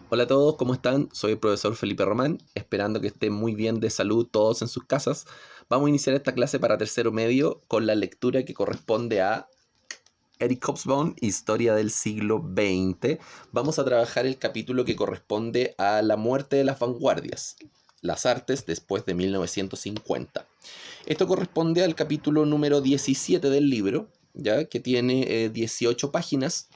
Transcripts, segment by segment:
Hola a todos, ¿cómo están? Soy el profesor Felipe Román, esperando que estén muy bien de salud todos en sus casas. Vamos a iniciar esta clase para tercero medio con la lectura que corresponde a Eric Hobsbawm, Historia del siglo XX. Vamos a trabajar el capítulo que corresponde a la muerte de las vanguardias, las artes después de 1950. Esto corresponde al capítulo número 17 del libro, ya que tiene 18 páginas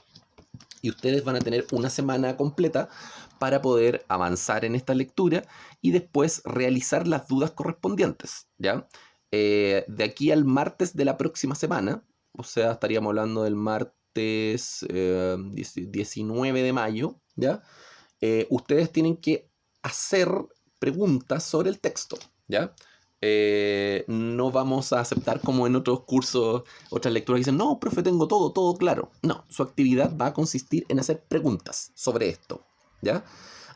y ustedes van a tener una semana completa para poder avanzar en esta lectura y después realizar las dudas correspondientes, ¿ya? De aquí al martes de la próxima semana, o sea, estaríamos hablando del martes 19 de mayo, ¿ya? Ustedes tienen que hacer preguntas sobre el texto, ¿ya? No vamos a aceptar como en otros cursos, otras lecturas que dicen, no, profe, tengo todo claro. No, su actividad va a consistir en hacer preguntas sobre esto, ¿ya?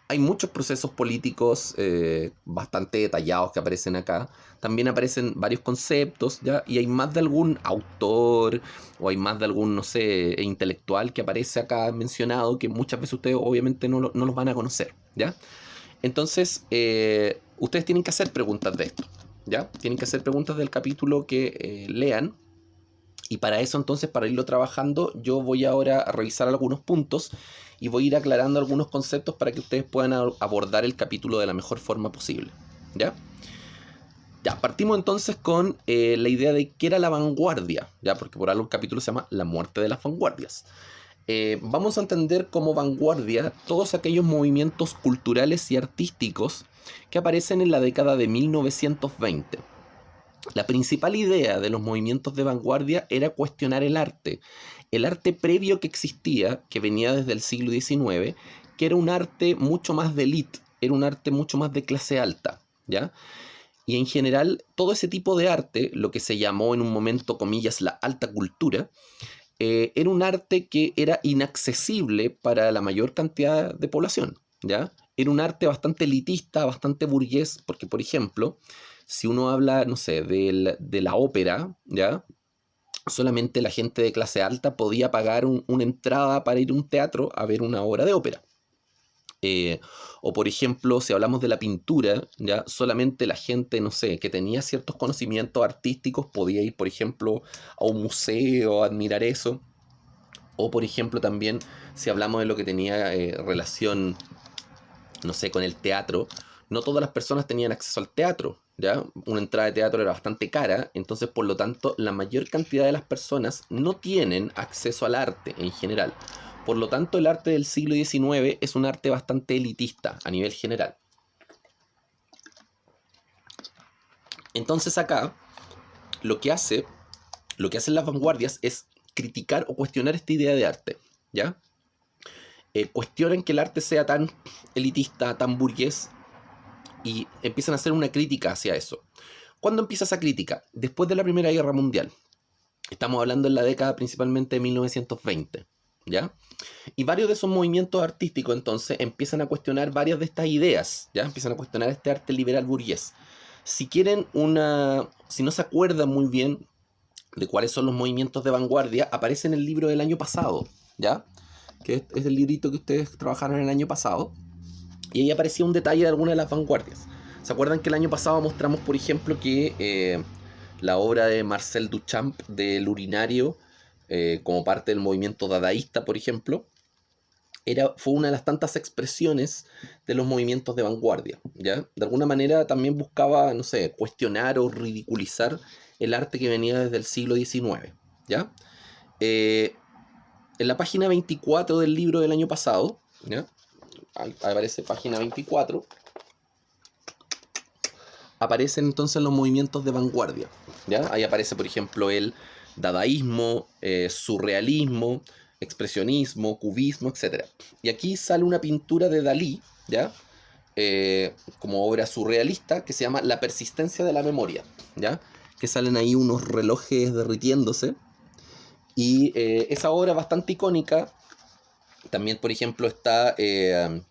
Hay muchos procesos políticos bastante detallados que aparecen acá. También aparecen varios conceptos, ¿ya? Y hay más de algún autor o hay más de algún, no sé, intelectual que aparece acá mencionado que muchas veces ustedes obviamente no los van a conocer, ¿ya? Entonces, ustedes tienen que hacer preguntas de esto, ¿ya? Tienen que hacer preguntas del capítulo que lean. Y para eso entonces, para irlo trabajando, yo voy ahora a revisar algunos puntos y voy a ir aclarando algunos conceptos para que ustedes puedan abordar el capítulo de la mejor forma posible, ¿ya? Ya, partimos entonces con la idea de qué era la vanguardia, ¿ya? Porque por algo el capítulo se llama La muerte de las vanguardias. Vamos a entender como vanguardia todos aquellos movimientos culturales y artísticos que aparecen en la década de 1920. La principal idea de los movimientos de vanguardia era cuestionar el arte previo que existía, que venía desde el siglo XIX, que era un arte mucho más de élite, era un arte mucho más de clase alta, ¿ya? Y en general, todo ese tipo de arte, lo que se llamó en un momento, comillas, la alta cultura, era un arte que era inaccesible para la mayor cantidad de población, ¿ya? Era un arte bastante elitista, bastante burgués, porque, por ejemplo, si uno habla, no sé, de la ópera, ¿ya? Solamente la gente de clase alta podía pagar una entrada para ir a un teatro a ver una obra de ópera. Eh, o por ejemplo, si hablamos de la pintura, ya solamente la gente, no sé, que tenía ciertos conocimientos artísticos podía ir, por ejemplo, a un museo a admirar eso. O por ejemplo también, si hablamos de lo que tenía relación, no sé, con el teatro, no todas las personas tenían acceso al teatro, ¿ya? Una entrada de teatro era bastante cara, entonces por lo tanto la mayor cantidad de las personas no tienen acceso al arte en general. Por lo tanto el arte del siglo XIX es un arte bastante elitista a nivel general. Entonces acá lo que hace, lo que hacen las vanguardias es criticar o cuestionar esta idea de arte, ¿ya? Cuestionan que el arte sea tan elitista, tan burgués, y empiezan a hacer una crítica hacia eso. ¿Cuándo empieza esa crítica? Después de la Primera Guerra Mundial. Estamos hablando en la década principalmente de 1920, ¿ya? Y varios de esos movimientos artísticos entonces empiezan a cuestionar varias de estas ideas, ¿ya? Empiezan a cuestionar este arte liberal burgués. Si quieren si no se acuerdan muy bien de cuáles son los movimientos de vanguardia, aparece en el libro del año pasado, ¿ya? Que es el librito que ustedes trabajaron el año pasado. Y ahí aparecía un detalle de algunas de las vanguardias. ¿Se acuerdan que el año pasado mostramos, por ejemplo, que la obra de Marcel Duchamp del urinario, como parte del movimiento dadaísta, por ejemplo, fue una de las tantas expresiones de los movimientos de vanguardia, ¿ya? De alguna manera también buscaba, no sé, cuestionar o ridiculizar el arte que venía desde el siglo XIX, ¿ya? Eh, en la página 24 del libro del año pasado, ¿ya? Ahí aparece página 24, aparecen entonces los movimientos de vanguardia, ¿ya? Ahí aparece, por ejemplo, el dadaísmo, surrealismo, expresionismo, cubismo, etc. Y aquí sale una pintura de Dalí, ¿ya? Como obra surrealista que se llama La persistencia de la memoria, ¿ya? Que salen ahí unos relojes derritiéndose. Y esa obra bastante icónica, también, por ejemplo, está El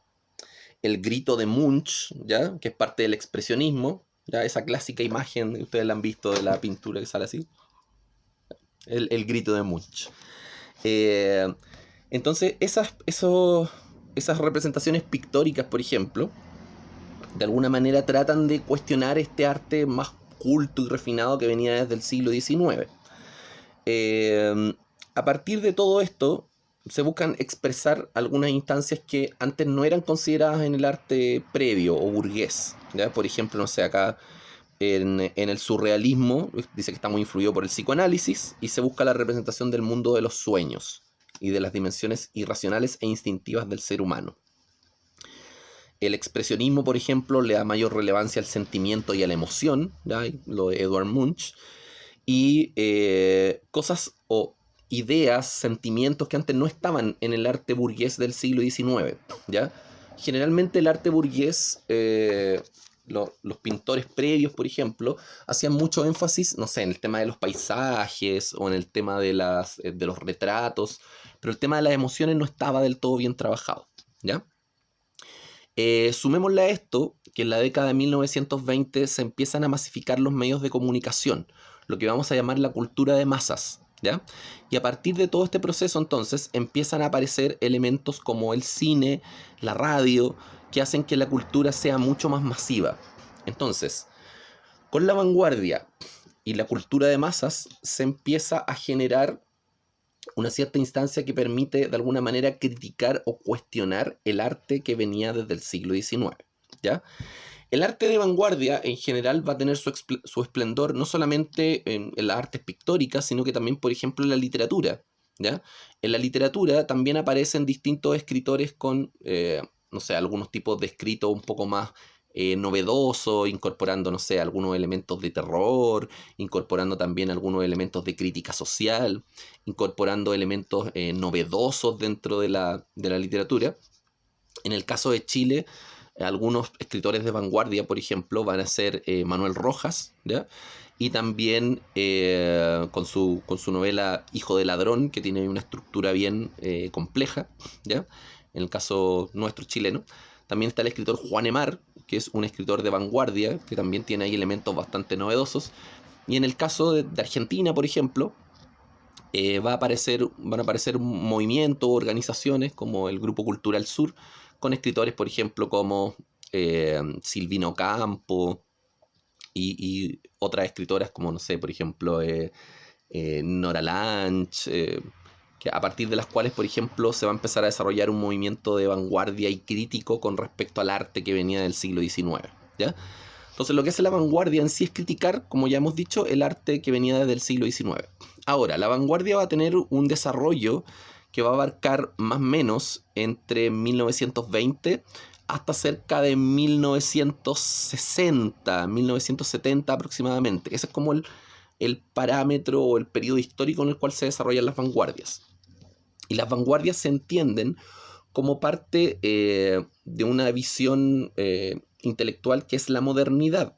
grito de Munch, ¿ya? Que es parte del expresionismo, ¿ya? Esa clásica imagen, ustedes la han visto de la pintura que sale así, el grito de Munch. Eh, entonces, esos esas representaciones pictóricas, por ejemplo, de alguna manera tratan de cuestionar este arte más culto y refinado que venía desde el siglo XIX. A partir de todo esto, se buscan expresar algunas instancias que antes no eran consideradas en el arte previo o burgués, ¿ya? Por ejemplo, no sé, acá en el surrealismo dice que está muy influido por el psicoanálisis y se busca la representación del mundo de los sueños y de las dimensiones irracionales e instintivas del ser humano. El expresionismo, por ejemplo, le da mayor relevancia al sentimiento y a la emoción, ¿ya? Lo de Edvard Munch, y cosas o ideas, sentimientos que antes no estaban en el arte burgués del siglo XIX, ¿ya? Generalmente el arte burgués, los pintores previos, por ejemplo, hacían mucho énfasis, no sé, en el tema de los paisajes o en el tema de los retratos, pero el tema de las emociones no estaba del todo bien trabajado, ¿ya? Sumémosle a esto que en la década de 1920 se empiezan a masificar los medios de comunicación, lo que vamos a llamar la cultura de masas, ¿ya? Y a partir de todo este proceso entonces empiezan a aparecer elementos como el cine, la radio, que hacen que la cultura sea mucho más masiva. Entonces, con la vanguardia y la cultura de masas se empieza a generar una cierta instancia que permite de alguna manera criticar o cuestionar el arte que venía desde el siglo XIX, ¿ya? El arte de vanguardia en general va a tener su esplendor no solamente en las artes pictóricas, sino que también, por ejemplo, en la literatura, ¿ya? En la literatura también aparecen distintos escritores con, no sé, algunos tipos de escrito un poco más novedoso, incorporando, no sé, algunos elementos de terror, incorporando también algunos elementos de crítica social, incorporando elementos novedosos dentro de la literatura. En el caso de Chile, algunos escritores de vanguardia, por ejemplo, van a ser Manuel Rojas, ¿ya? Y también con su novela Hijo de Ladrón, que tiene una estructura bien compleja, ¿ya? En el caso nuestro chileno. También está el escritor Juan Emar, que es un escritor de vanguardia, que también tiene ahí elementos bastante novedosos. Y en el caso de Argentina, por ejemplo, van a aparecer movimientos, organizaciones como el Grupo Cultural Sur, con escritores, por ejemplo, como Silvino Campo y otras escritoras como, no sé, por ejemplo, Nora Lange, que a partir de las cuales, por ejemplo, se va a empezar a desarrollar un movimiento de vanguardia y crítico con respecto al arte que venía del siglo XIX, ¿ya? Entonces lo que hace la vanguardia en sí es criticar, como ya hemos dicho, el arte que venía desde el siglo XIX. Ahora, la vanguardia va a tener un desarrollo que va a abarcar más o menos entre 1920 hasta cerca de 1960, 1970 aproximadamente. Ese es como el parámetro o el periodo histórico en el cual se desarrollan las vanguardias. Y las vanguardias se entienden como parte de una visión intelectual que es la modernidad.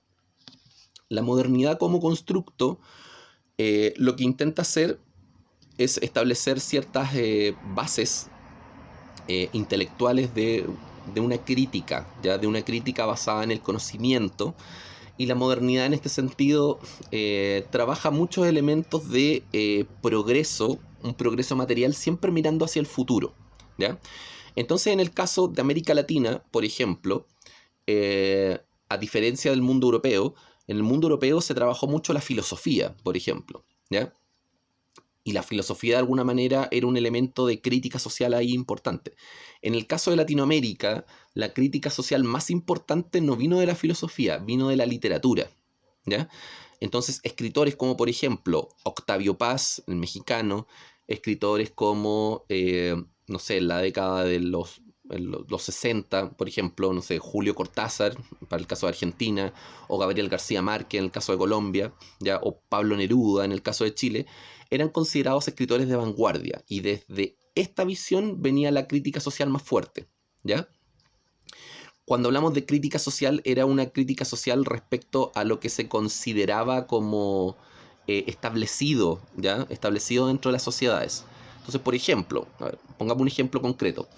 La modernidad como constructo lo que intenta hacer es establecer ciertas bases intelectuales de una crítica, ¿ya? De una crítica basada en el conocimiento. Y la modernidad en este sentido trabaja muchos elementos de progreso, un progreso material siempre mirando hacia el futuro, ¿ya? Entonces, en el caso de América Latina, por ejemplo, a diferencia del mundo europeo, en el mundo europeo se trabajó mucho la filosofía, por ejemplo, ¿ya? Y la filosofía de alguna manera era un elemento de crítica social ahí importante. En el caso de Latinoamérica, la crítica social más importante no vino de la filosofía, vino de la literatura, ¿ya? Entonces, escritores como, por ejemplo, Octavio Paz, el mexicano, escritores como, no sé, en la década de los 60, por ejemplo, no sé, Julio Cortázar, para el caso de Argentina, o Gabriel García Márquez en el caso de Colombia, ¿ya? O Pablo Neruda en el caso de Chile, eran considerados escritores de vanguardia, y desde esta visión venía la crítica social más fuerte, ¿ya? Cuando hablamos de crítica social, era una crítica social respecto a lo que se consideraba como establecido, ¿ya? Establecido dentro de las sociedades. Entonces, por ejemplo, a ver, pongamos un ejemplo concreto.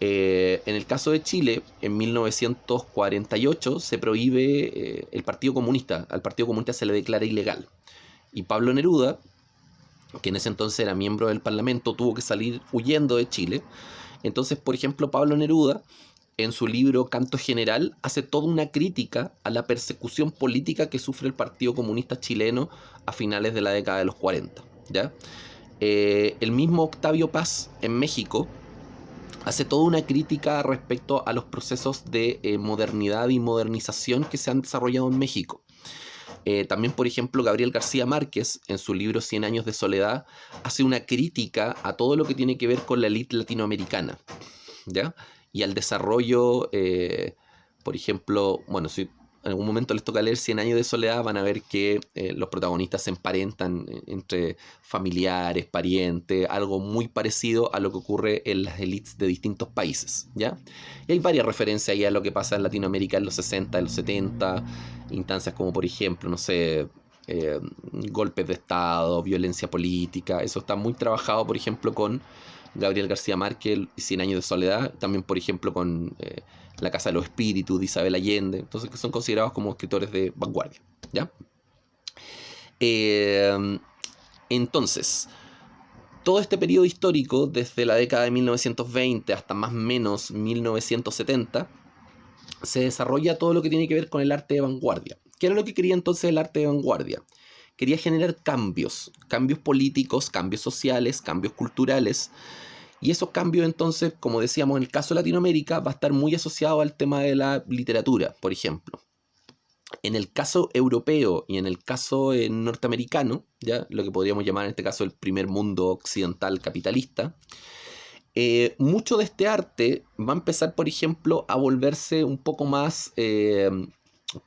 En el caso de Chile, en 1948 se prohíbe el Partido Comunista. Al Partido Comunista se le declara ilegal. Y Pablo Neruda, que en ese entonces era miembro del Parlamento, tuvo que salir huyendo de Chile. Entonces, por ejemplo, Pablo Neruda, en su libro Canto General, hace toda una crítica a la persecución política que sufre el Partido Comunista Chileno a finales de la década de los 40, ¿ya? El mismo Octavio Paz, en México, hace toda una crítica respecto a los procesos de modernidad y modernización que se han desarrollado en México. También, por ejemplo, Gabriel García Márquez, en su libro 100 años de soledad, hace una crítica a todo lo que tiene que ver con la élite latinoamericana, ¿ya? Y al desarrollo, por ejemplo, bueno, si en algún momento les toca leer 100 años de soledad, van a ver que los protagonistas se emparentan entre familiares, parientes, algo muy parecido a lo que ocurre en las élites de distintos países, ¿ya? Y hay varias referencias ahí a lo que pasa en Latinoamérica en los 60, en los 70, instancias como, por ejemplo, no sé, golpes de Estado, violencia política. Eso está muy trabajado, por ejemplo, con Gabriel García Márquez y 100 años de soledad, también, por ejemplo, con La Casa de los Espíritus de Isabel Allende, entonces que son considerados como escritores de vanguardia, ¿ya? Entonces, todo este periodo histórico, desde la década de 1920 hasta más o menos 1970, se desarrolla todo lo que tiene que ver con el arte de vanguardia. ¿Qué era lo que quería entonces el arte de vanguardia? Quería generar cambios políticos, cambios sociales, cambios culturales. Y esos cambios entonces, como decíamos, en el caso de Latinoamérica, va a estar muy asociado al tema de la literatura, por ejemplo. En el caso europeo y en el caso norteamericano, ¿ya? Lo que podríamos llamar en este caso el primer mundo occidental capitalista, mucho de este arte va a empezar, por ejemplo, a volverse un poco más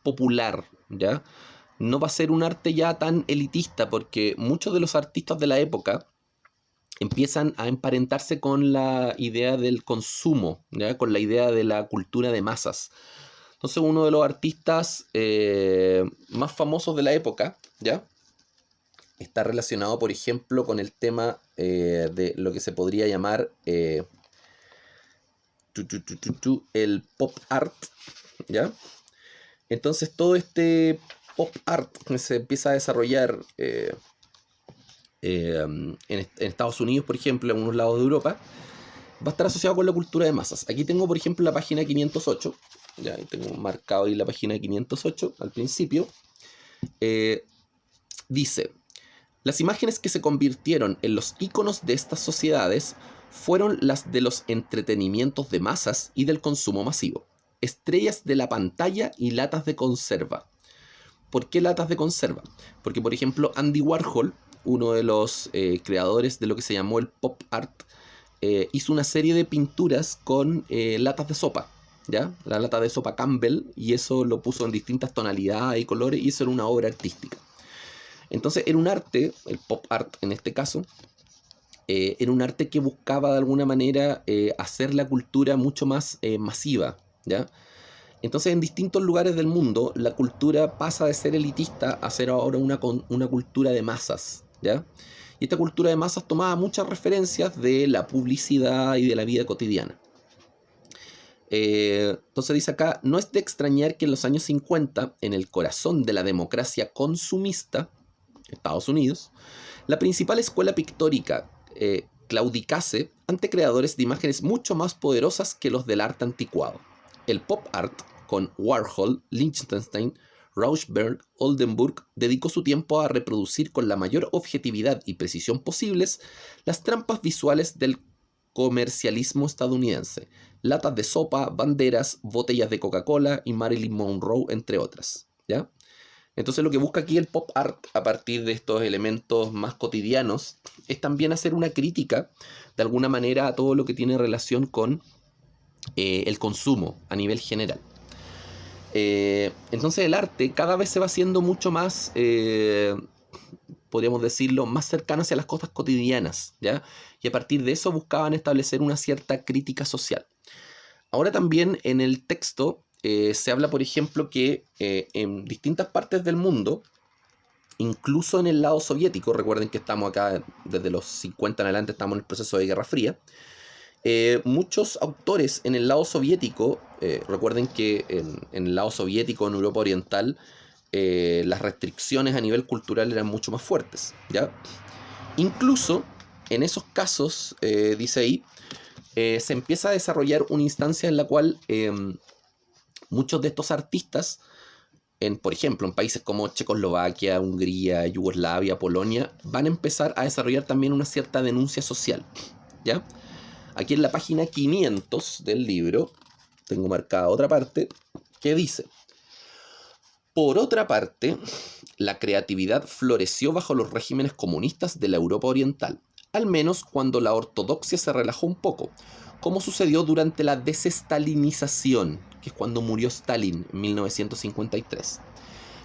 popular, ¿ya? No va a ser un arte ya tan elitista, porque muchos de los artistas de la época empiezan a emparentarse con la idea del consumo, ¿ya? Con la idea de la cultura de masas. Entonces, uno de los artistas más famosos de la época, ¿ya? Está relacionado, por ejemplo, con el tema de lo que se podría llamar el pop art, ¿ya? Entonces, todo este pop art que se empieza a desarrollar en Estados Unidos, por ejemplo, en algunos lados de Europa, va a estar asociado con la cultura de masas. Aquí tengo, por ejemplo, la página 508. Ya tengo marcado ahí la página 508 al principio. Dice: las imágenes que se convirtieron en los íconos de estas sociedades fueron las de los entretenimientos de masas y del consumo masivo. Estrellas de la pantalla y latas de conserva. ¿Por qué latas de conserva? Porque, por ejemplo, Andy Warhol, uno de los creadores de lo que se llamó el pop art, hizo una serie de pinturas con latas de sopa, ¿ya? La lata de sopa Campbell, y eso lo puso en distintas tonalidades y colores, y eso era una obra artística. Entonces era un arte, el pop art en este caso, era un arte que buscaba de alguna manera hacer la cultura mucho más masiva, ¿ya? Entonces, en distintos lugares del mundo, la cultura pasa de ser elitista a ser ahora una cultura de masas, ¿ya? Y esta cultura de masas tomaba muchas referencias de la publicidad y de la vida cotidiana. Entonces dice acá: no es de extrañar que en los años 50, en el corazón de la democracia consumista, Estados Unidos, la principal escuela pictórica claudicase ante creadores de imágenes mucho más poderosas que los del arte anticuado. El pop art, con Warhol, Lichtenstein, Rauschenberg, Oldenburg, dedicó su tiempo a reproducir con la mayor objetividad y precisión posibles las trampas visuales del comercialismo estadounidense: latas de sopa, banderas, botellas de Coca-Cola y Marilyn Monroe, entre otras, ¿ya? Entonces, lo que busca aquí el pop art, a partir de estos elementos más cotidianos, es también hacer una crítica, de alguna manera, a todo lo que tiene relación con el consumo a nivel general. Entonces, el arte cada vez se va haciendo mucho más, podríamos decirlo, más cercano hacia las cosas cotidianas, ¿ya? Y a partir de eso buscaban establecer una cierta crítica social. Ahora también en el texto se habla, por ejemplo, que en distintas partes del mundo, incluso en el lado soviético, recuerden que estamos acá desde los 50 en adelante, estamos en el proceso de Guerra Fría, muchos autores en el lado soviético, recuerden que en el lado soviético, en Europa Oriental, las restricciones a nivel cultural eran mucho más fuertes, ¿ya? Incluso en esos casos, dice ahí, se empieza a desarrollar una instancia en la cual muchos de estos artistas, por ejemplo, en países como Checoslovaquia, Hungría, Yugoslavia, Polonia, van a empezar a desarrollar también una cierta denuncia social, ¿ya? Aquí en la página 500 del libro, tengo marcada otra parte, que dice: por otra parte, la creatividad floreció bajo los regímenes comunistas de la Europa Oriental, al menos cuando la ortodoxia se relajó un poco, como sucedió durante la desestalinización, que es cuando murió Stalin en 1953.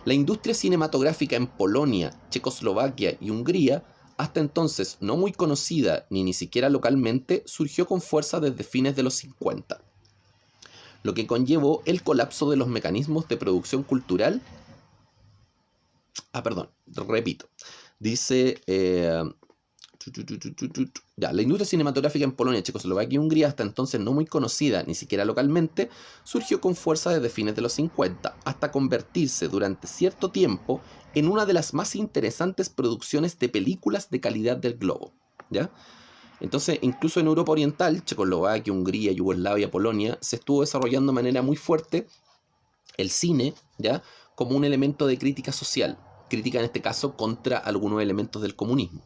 La industria cinematográfica en Polonia, Checoslovaquia y Hungría, hasta entonces no muy conocida ni siquiera localmente, surgió con fuerza desde fines de los 50, lo que conllevó el colapso de los mecanismos de producción cultural. Repito. Dice... la industria cinematográfica en Polonia, Checoslovaquia y Hungría, hasta entonces no muy conocida, ni siquiera localmente, surgió con fuerza desde fines de los 50, hasta convertirse durante cierto tiempo en una de las más interesantes producciones de películas de calidad del globo, ¿ya? Entonces, incluso en Europa Oriental, Checoslovaquia, Hungría, Yugoslavia, Polonia, se estuvo desarrollando de manera muy fuerte el cine, ¿ya?, como un elemento de crítica social, crítica en este caso contra algunos elementos del comunismo,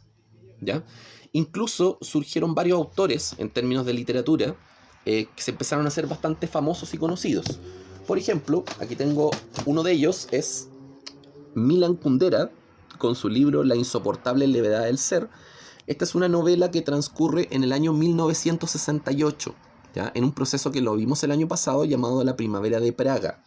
¿ya? Incluso surgieron varios autores en términos de literatura que se empezaron a hacer bastante famosos y conocidos. Por ejemplo, aquí tengo uno de ellos, es Milan Kundera, con su libro La insoportable levedad del ser. Esta es una novela que transcurre en el año 1968, ¿ya?, en un proceso que lo vimos el año pasado llamado la Primavera de Praga.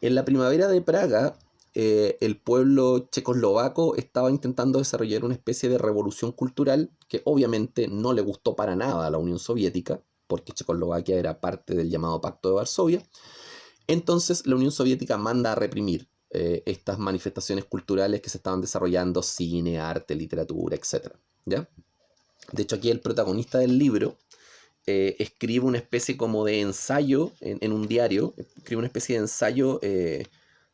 En la Primavera de Praga, el pueblo checoslovaco estaba intentando desarrollar una especie de revolución cultural que obviamente no le gustó para nada a la Unión Soviética, porque Checoslovaquia era parte del llamado Pacto de Varsovia. Entonces la Unión Soviética manda a reprimir estas manifestaciones culturales que se estaban desarrollando: cine, arte, literatura, etc., ¿ya? De hecho, aquí el protagonista del libro escribe una especie como de ensayo en un diario, escribe una especie de ensayo de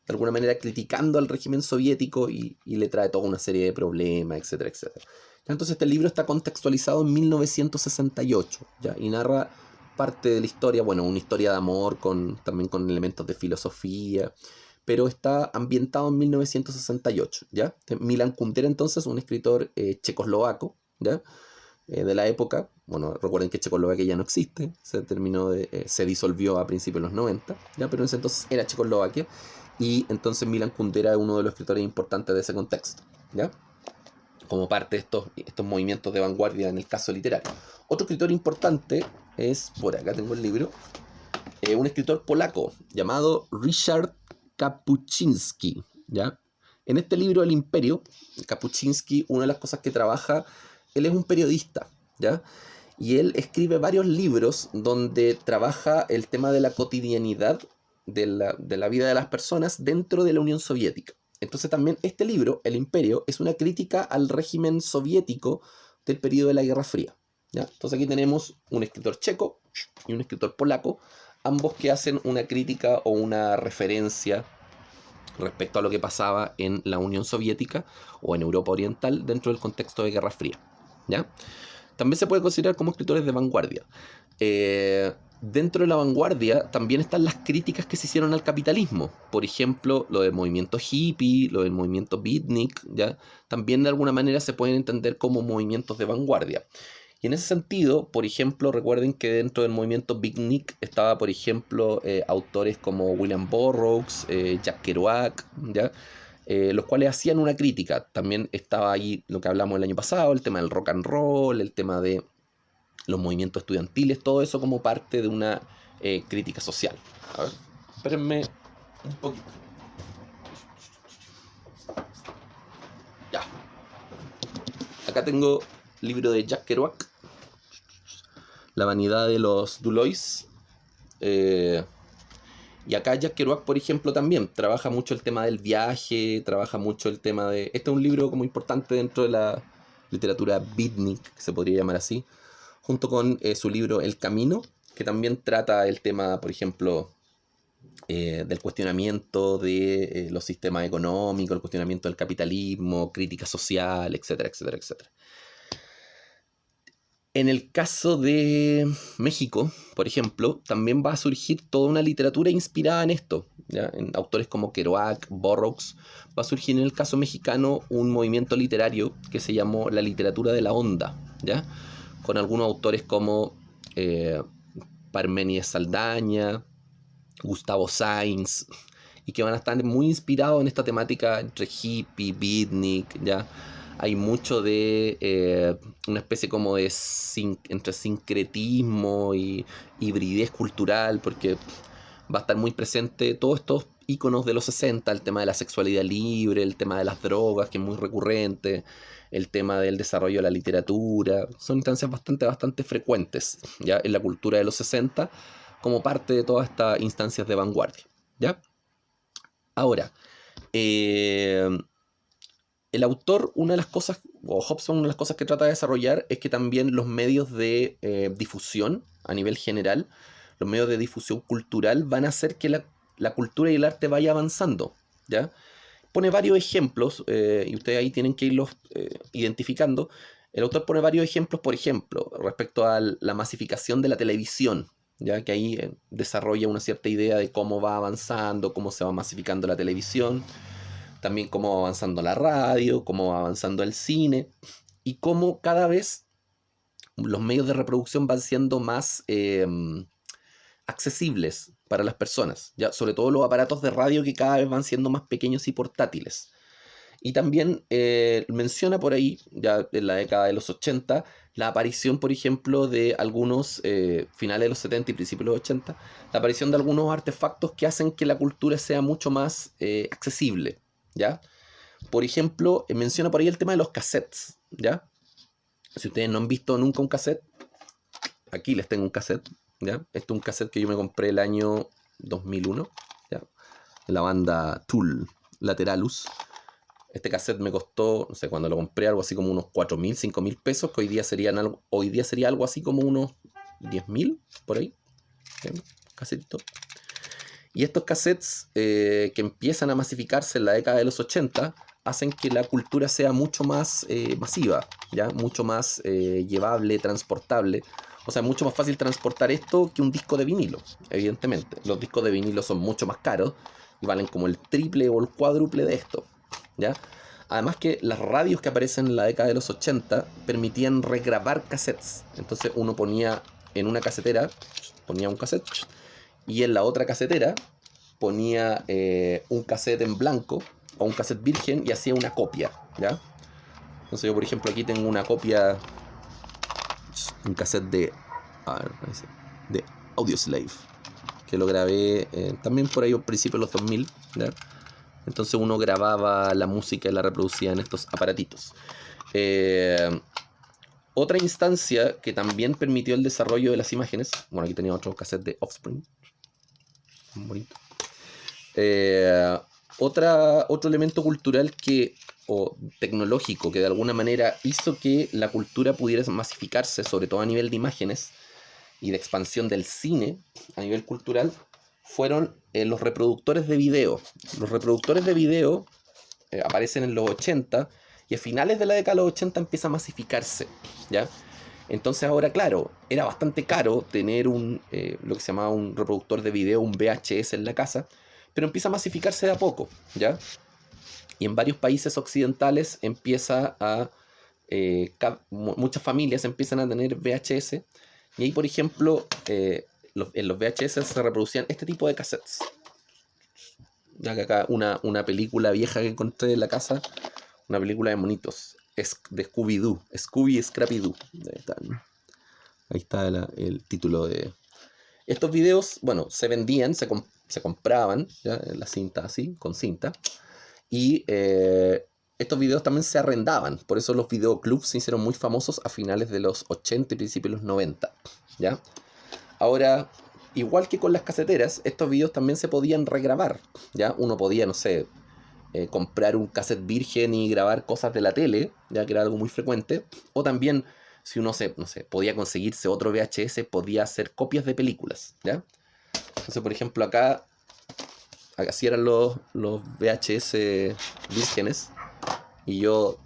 alguna manera criticando al régimen soviético y le trae toda una serie de problemas, etcétera, etcétera. Entonces este libro está contextualizado en 1968, ¿ya?, y narra parte de la historia, bueno, una historia de amor también con elementos de filosofía, pero está ambientado en 1968, ¿ya? Milan Kundera, entonces, un escritor checoslovaco, ¿ya?, de la época. Bueno, recuerden que Checoslovaquia ya no existe, se disolvió a principios de los 90, ¿ya? Pero en ese entonces era Checoslovaquia, y entonces Milan Kundera es uno de los escritores importantes de ese contexto, ¿ya?, como parte de estos movimientos de vanguardia en el caso literario. Otro escritor importante es, por acá tengo el libro, un escritor polaco llamado Ryszard Kapuściński, ¿ya? En este libro, El Imperio, Kapuściński, una de las cosas que trabaja, él es un periodista, ¿ya? Y él escribe varios libros donde trabaja el tema de la cotidianidad de la vida de las personas dentro de la Unión Soviética. Entonces también este libro, El Imperio, es una crítica al régimen soviético del periodo de la Guerra Fría, ¿ya? Entonces aquí tenemos un escritor checo y un escritor polaco, ambos que hacen una crítica o una referencia respecto a lo que pasaba en la Unión Soviética o en Europa Oriental dentro del contexto de Guerra Fría, ¿ya? También se puede considerar como escritores de vanguardia. Dentro de la vanguardia también están las críticas que se hicieron al capitalismo. Por ejemplo, lo del movimiento hippie, lo del movimiento beatnik, ¿ya? También de alguna manera se pueden entender como movimientos de vanguardia. Y en ese sentido, por ejemplo, recuerden que dentro del movimiento beatnik estaba, por ejemplo, autores como William Burroughs, Jack Kerouac, ¿ya?, los cuales hacían una crítica. También estaba ahí lo que hablamos el año pasado, el tema del rock and roll, el tema de los movimientos estudiantiles, todo eso como parte de una crítica social. A ver, espérenme un poquito. Ya. Acá tengo el libro de Jack Kerouac, La vanidad de los Dulois. Y acá Jack Kerouac, por ejemplo, también trabaja mucho el tema del viaje, trabaja mucho el tema de... Este es un libro como importante dentro de la literatura beatnik, que se podría llamar así, junto con su libro El Camino, que también trata el tema, por ejemplo, del cuestionamiento de los sistemas económicos, el cuestionamiento del capitalismo, crítica social, etcétera, etcétera, etcétera. En el caso de México, por ejemplo, también va a surgir toda una literatura inspirada en esto, ¿ya? En autores como Kerouac, Burroughs. Va a surgir en el caso mexicano un movimiento literario que se llamó la literatura de la onda, ¿ya? Con algunos autores como Parménides Saldaña, Gustavo Sainz, y que van a estar muy inspirados en esta temática entre hippie, beatnik, ¿ya? Hay mucho de una especie como de entre sincretismo y hibridez cultural, porque va a estar muy presente todos estos íconos de los 60, el tema de la sexualidad libre, el tema de las drogas, que es muy recurrente, el tema del desarrollo de la literatura. Son instancias bastante frecuentes, ¿ya? En la cultura de los 60, como parte de todas estas instancias de vanguardia, ¿ya? Ahora, eh, el autor, una de las cosas, o Hobsbawm, una de las cosas que trata de desarrollar es que también los medios de difusión a nivel general, los medios de difusión cultural van a hacer que la cultura y el arte vaya avanzando, ¿ya? Pone varios ejemplos, y ustedes ahí tienen que irlos identificando. El autor pone varios ejemplos, por ejemplo, respecto a la masificación de la televisión, ya que ahí desarrolla una cierta idea de cómo va avanzando, cómo se va masificando la televisión, también cómo va avanzando la radio, cómo va avanzando el cine, y cómo cada vez los medios de reproducción van siendo más accesibles para las personas, ¿ya? Sobre todo los aparatos de radio, que cada vez van siendo más pequeños y portátiles. Y también menciona por ahí, ya en la década de los 80, la aparición, por ejemplo, de algunos, finales de los 70 y principios de los 80, la aparición de algunos artefactos que hacen que la cultura sea mucho más accesible, ¿ya? Por ejemplo, menciona por ahí el tema de los cassettes, ¿ya? Si ustedes no han visto nunca un cassette, aquí les tengo un cassette, ¿ya? Este es un cassette que yo me compré el año 2001, ¿ya? De la banda Tool, Lateralus. Este cassette me costó, no sé, cuando lo compré, algo así como unos 4.000, 5.000 pesos, que hoy día sería algo así como unos 10.000, por ahí. Casetito. Y estos cassettes que empiezan a masificarse en la década de los 80 hacen que la cultura sea mucho más masiva, ¿ya? Mucho más llevable, transportable. O sea, mucho más fácil transportar esto que un disco de vinilo, evidentemente. Los discos de vinilo son mucho más caros y valen como el triple o el cuádruple de esto, ¿ya? Además que las radios que aparecen en la década de los 80 permitían regrabar cassettes. Entonces uno ponía en una casetera, ponía un cassette, y en la otra casetera ponía un cassette en blanco o un cassette virgen y hacía una copia, ¿ya? Entonces yo, por ejemplo, aquí tengo una copia, un cassette de Audioslave, que lo grabé también por ahí a principios de los 2000, ¿ya? Entonces uno grababa la música y la reproducía en estos aparatitos. Otra instancia que también permitió el desarrollo de las imágenes, bueno, aquí tenía otro cassette de Offspring, muy bonito. Otro elemento cultural o tecnológico que de alguna manera hizo que la cultura pudiera masificarse, sobre todo a nivel de imágenes y de expansión del cine a nivel cultural, fueron los reproductores de video. Los reproductores de video aparecen en los 80 y a finales de la década de los 80 empieza a masificarse, ¿ya? Entonces ahora, claro, era bastante caro tener lo que se llamaba un reproductor de video, un VHS en la casa, pero empieza a masificarse de a poco, ¿ya? Y en varios países occidentales empieza muchas familias empiezan a tener VHS, y ahí, por ejemplo, en los VHS se reproducían este tipo de cassettes. Ya que acá una película vieja que encontré en la casa, una película de monitos, es de Scooby-Doo, Scooby y Scrappy-Doo. Ahí está el título de... Estos videos, bueno, se vendían, se compraban, ¿ya? En la cinta así, con cinta. Y estos videos también se arrendaban. Por eso los videoclubs se hicieron muy famosos a finales de los 80 y principios de los 90, ¿ya? Ahora, igual que con las caseteras, estos videos también se podían regrabar, ¿ya? Uno podía, no sé, comprar un cassette virgen y grabar cosas de la tele, ya que era algo muy frecuente. O también, si uno no sé, podía conseguirse otro VHS, podía hacer copias de películas, ¿ya? Entonces, por ejemplo, acá así eran los VHS vírgenes. Y yo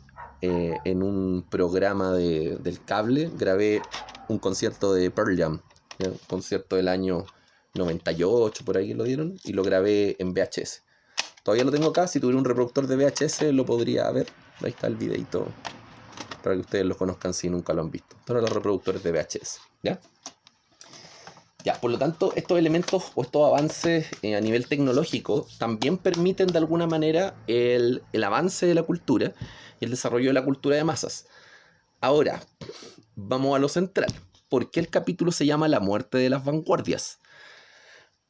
en un programa del cable grabé un concierto de Pearl Jam, ¿ya? Un concierto del año 98, por ahí lo dieron, y lo grabé en VHS. Todavía lo tengo acá, si tuviera un reproductor de VHS lo podría ver. Ahí está el videito, para que ustedes lo conozcan si nunca lo han visto. Estos son los reproductores de VHS, ¿ya? Ya, por lo tanto, estos elementos o estos avances a nivel tecnológico también permiten de alguna manera el avance de la cultura y el desarrollo de la cultura de masas. Ahora, vamos a lo central. ¿Por qué el capítulo se llama La muerte de las vanguardias?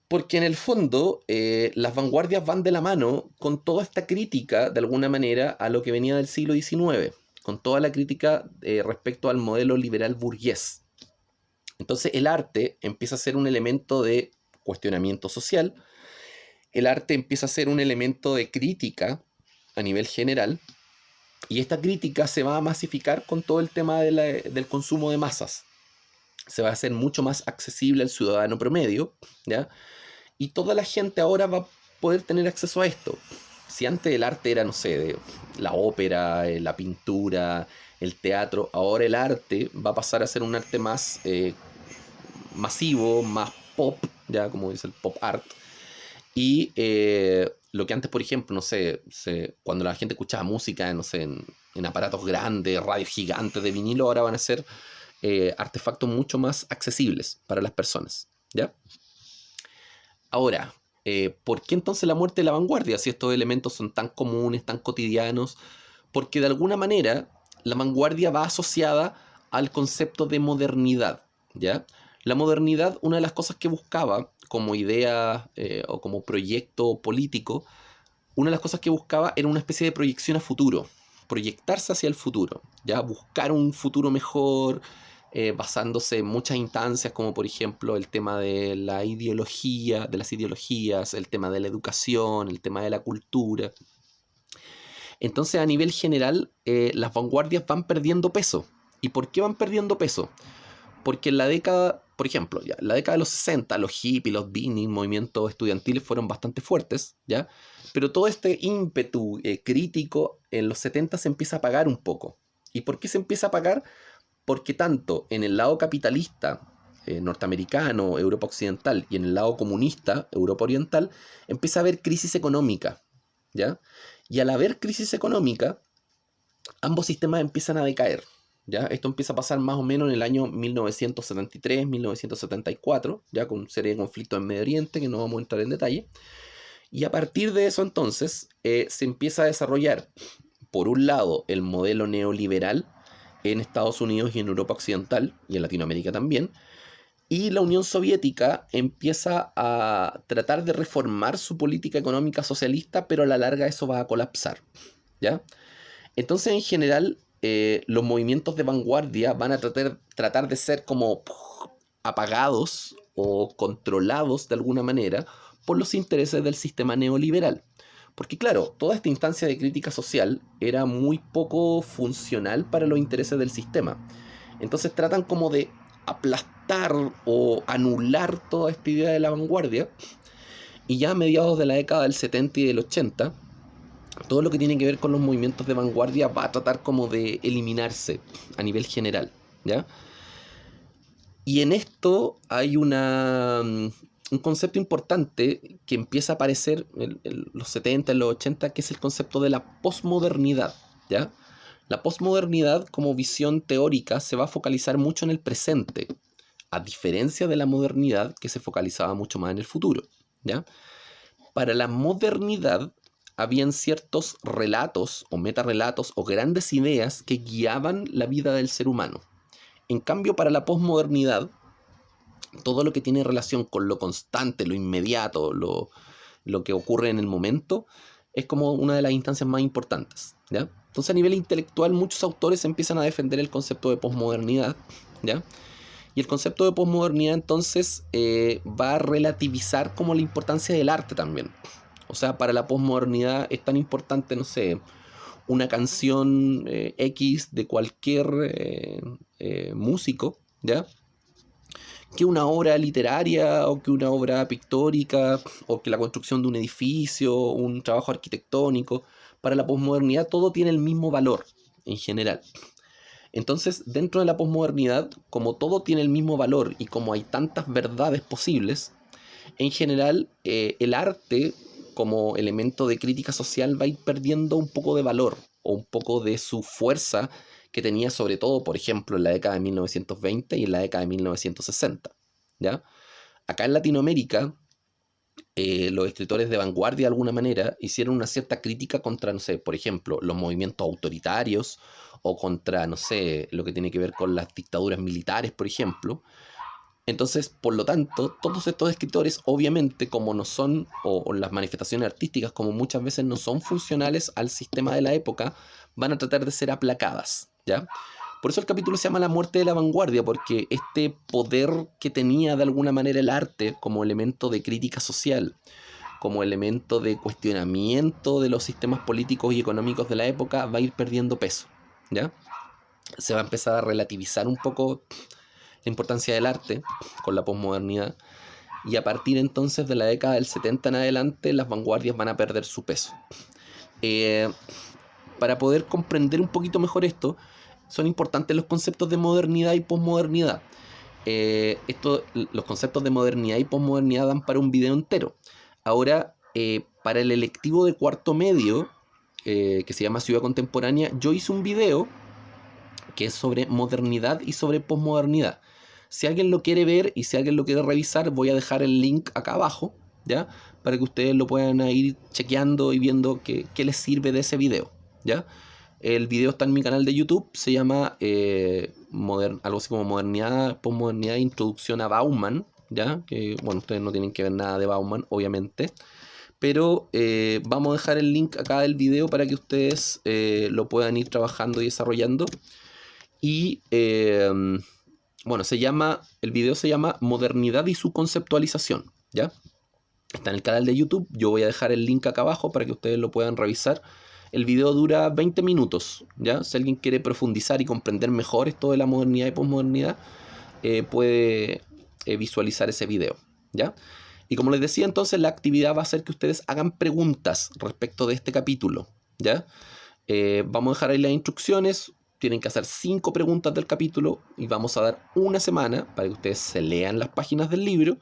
Porque en el fondo las vanguardias van de la mano con toda esta crítica, de alguna manera, a lo que venía del siglo XIX, con toda la crítica respecto al modelo liberal burgués. Entonces el arte empieza a ser un elemento de cuestionamiento social, el arte empieza a ser un elemento de crítica a nivel general, y esta crítica se va a masificar con todo el tema del consumo de masas. Se va a hacer mucho más accesible al ciudadano promedio, ¿ya? Y toda la gente ahora va a poder tener acceso a esto. Si antes el arte era, no sé, la ópera, la pintura, el teatro, ahora el arte va a pasar a ser un arte más masivo, más pop, ya como dice el pop art. Y lo que antes, por ejemplo, no sé, cuando la gente escuchaba música, no sé, en aparatos grandes, radios gigantes de vinilo, ahora van a ser artefactos mucho más accesibles para las personas, ¿ya? Ahora, ¿por qué entonces la muerte de la vanguardia si estos elementos son tan comunes, tan cotidianos? Porque de alguna manera la vanguardia va asociada al concepto de modernidad, ¿ya? La modernidad, una de las cosas que buscaba como idea o como proyecto político, una de las cosas que buscaba era una especie de proyección a futuro, proyectarse hacia el futuro, ¿ya? Buscar un futuro mejor, basándose en muchas instancias, como por ejemplo el tema de la ideología, de las ideologías, el tema de la educación, el tema de la cultura. Entonces, a nivel general, las vanguardias van perdiendo peso. ¿Y por qué van perdiendo peso? Porque en la década, por ejemplo, ya, en la década de los 60, los hippies, los beatniks, movimientos estudiantiles fueron bastante fuertes, ¿ya? Pero todo este ímpetu crítico en los 70 se empieza a apagar un poco. ¿Y por qué se empieza a apagar? Porque tanto en el lado capitalista norteamericano, Europa Occidental, y en el lado comunista, Europa Oriental, empieza a haber crisis económica, ¿ya? Y al haber crisis económica, ambos sistemas empiezan a decaer, ¿ya? Esto empieza a pasar más o menos en el año 1973, 1974, ya con una serie de conflictos en Medio Oriente, que no vamos a entrar en detalle. Y a partir de eso entonces se empieza a desarrollar, por un lado, el modelo neoliberal en Estados Unidos y en Europa Occidental, y en Latinoamérica también, y la Unión Soviética empieza a tratar de reformar su política económica socialista, pero a la larga eso va a colapsar, ¿ya? Entonces, en general, los movimientos de vanguardia van a tratar de ser como apagados o controlados de alguna manera por los intereses del sistema neoliberal. Porque claro, toda esta instancia de crítica social era muy poco funcional para los intereses del sistema. Entonces tratan como de aplastar o anular toda esta idea de la vanguardia. Y ya a mediados de la década del 70 y del 80, todo lo que tiene que ver con los movimientos de vanguardia va a tratar como de eliminarse a nivel general, ¿ya? Y en esto hay un concepto importante que empieza a aparecer en los 70, en los 80, que es el concepto de la posmodernidad, ¿ya? La posmodernidad como visión teórica se va a focalizar mucho en el presente, a diferencia de la modernidad que se focalizaba mucho más en el futuro, ¿ya? Para la modernidad habían ciertos relatos o metarrelatos o grandes ideas que guiaban la vida del ser humano. En cambio, para la posmodernidad, todo lo que tiene relación con lo constante, lo inmediato, lo que ocurre en el momento, es como una de las instancias más importantes, ¿ya? Entonces, a nivel intelectual, muchos autores empiezan a defender el concepto de posmodernidad, ¿ya? Y el concepto de posmodernidad, entonces, va a relativizar como la importancia del arte también. O sea, para la posmodernidad es tan importante, no sé, una canción X de cualquier músico, ¿ya? Que una obra literaria o que una obra pictórica o que la construcción de un edificio, un trabajo arquitectónico. Para la posmodernidad todo tiene el mismo valor en general. Entonces, dentro de la posmodernidad, como todo tiene el mismo valor y como hay tantas verdades posibles, en general el arte como elemento de crítica social va a ir perdiendo un poco de valor o un poco de su fuerza que tenía sobre todo, por ejemplo, en la década de 1920 y en la década de 1960. ¿Ya? Acá en Latinoamérica, los escritores de vanguardia de alguna manera hicieron una cierta crítica contra, no sé, por ejemplo, los movimientos autoritarios o contra, no sé, lo que tiene que ver con las dictaduras militares, por ejemplo. Entonces, por lo tanto, todos estos escritores, obviamente, como no son, o las manifestaciones artísticas, como muchas veces no son funcionales al sistema de la época, van a tratar de ser aplacadas, ¿ya? Por eso el capítulo se llama La muerte de la vanguardia, porque este poder que tenía de alguna manera el arte como elemento de crítica social, como elemento de cuestionamiento de los sistemas políticos y económicos de la época, va a ir perdiendo peso, ¿ya? Se va a empezar a relativizar un poco la importancia del arte con la posmodernidad, y a partir entonces de la década del 70 en adelante las vanguardias van a perder su peso. Eh, para poder comprender un poquito mejor esto, son importantes los conceptos de modernidad y posmodernidad. Los conceptos de modernidad y posmodernidad dan para un video entero. Ahora, para el electivo de cuarto medio, que se llama Ciudad Contemporánea, yo hice un video que es sobre modernidad y sobre posmodernidad. Si alguien lo quiere ver y si alguien lo quiere revisar, voy a dejar el link acá abajo, ¿ya? Para que ustedes lo puedan ir chequeando y viendo qué les sirve de ese video, ¿ya? El video está en mi canal de YouTube, se llama algo así como Modernidad, Posmodernidad, Introducción a Bauman, ¿ya? Que, bueno, ustedes no tienen que ver nada de Bauman, obviamente. Pero vamos a dejar el link acá del video para que ustedes lo puedan ir trabajando y desarrollando. Y bueno, el video se llama Modernidad y su conceptualización, ¿ya? Está en el canal de YouTube, yo voy a dejar el link acá abajo para que ustedes lo puedan revisar. El video dura 20 minutos, ¿ya? Si alguien quiere profundizar y comprender mejor esto de la modernidad y posmodernidad, puede visualizar ese video, ¿ya? Y como les decía, entonces la actividad va a ser que ustedes hagan preguntas respecto de este capítulo, ¿ya? Vamos a dejar ahí las instrucciones. Tienen que hacer 5 preguntas del capítulo y vamos a dar una semana para que ustedes se lean las páginas del libro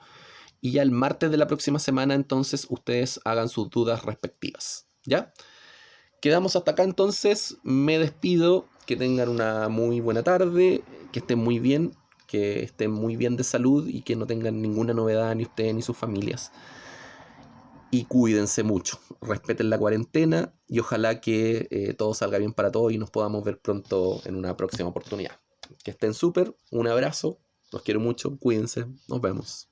y ya el martes de la próxima semana entonces ustedes hagan sus dudas respectivas, ¿ya? Quedamos hasta acá entonces, me despido, que tengan una muy buena tarde, que estén muy bien, que estén muy bien de salud y que no tengan ninguna novedad ni ustedes ni sus familias. Y cuídense mucho, respeten la cuarentena y ojalá que todo salga bien para todos y nos podamos ver pronto en una próxima oportunidad. Que estén súper, un abrazo, los quiero mucho, cuídense, nos vemos.